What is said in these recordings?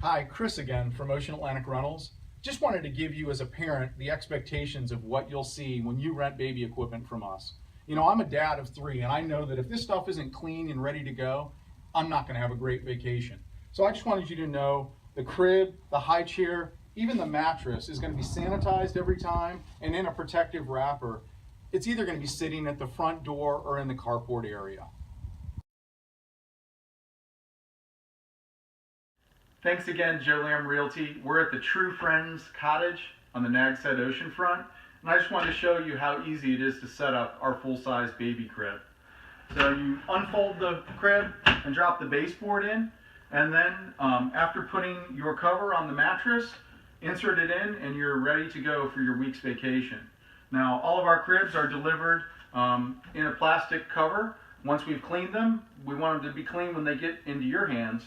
Hi, Chris again from Ocean Atlantic Rentals. Just wanted to give you as a parent the expectations of what you'll see when you rent baby equipment from us. You know, I'm a dad of 3 and I know that if this stuff isn't clean and ready to go, I'm not gonna have a great vacation. So I just wanted you to know the crib, the high chair, even the mattress is gonna be sanitized every time and in a protective wrapper. It's either gonna be sitting at the front door or in the carport area. Thanks again, Joe Lamb Realty. We're at the True Friends Cottage on the Nags oceanfront, and I just wanted to show you how easy it is to set up our full-size baby crib. So you unfold the crib and drop the baseboard in, and then after putting your cover on the mattress, insert it in, and you're ready to go for your week's vacation. Now, all of our cribs are delivered in a plastic cover. Once we've cleaned them, we want them to be clean when they get into your hands.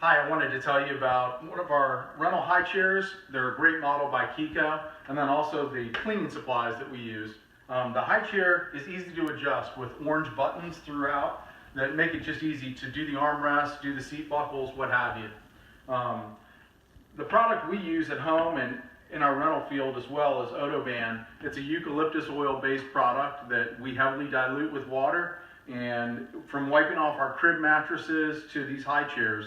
Hi, I wanted to tell you about one of our rental high chairs. They're a great model by Kiko, and then also the cleaning supplies that we use. The high chair is easy to adjust with orange buttons throughout that make it just easy to do the armrest, do the seat buckles, what have you. The product we use at home and in our rental field as well is Otoban. It's a eucalyptus oil-based product that we heavily dilute with water, and from wiping off our crib mattresses to these high chairs,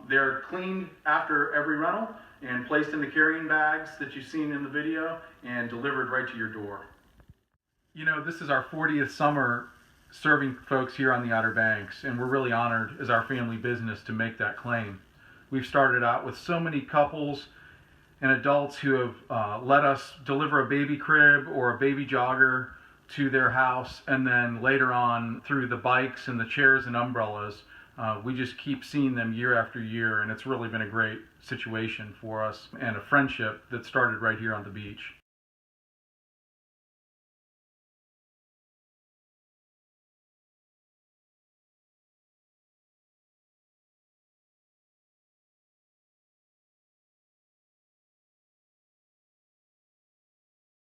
they're cleaned after every rental and placed in the carrying bags that you've seen in the video and delivered right to your door. You know, this is our 40th summer serving folks here on the Outer Banks, and we're really honored as our family business to make that claim. We've started out with so many couples and adults who have let us deliver a baby crib or a baby jogger to their house, and then later on through the bikes and the chairs and umbrellas, we just keep seeing them year after year, and it's really been a great situation for us and a friendship that started right here on the beach.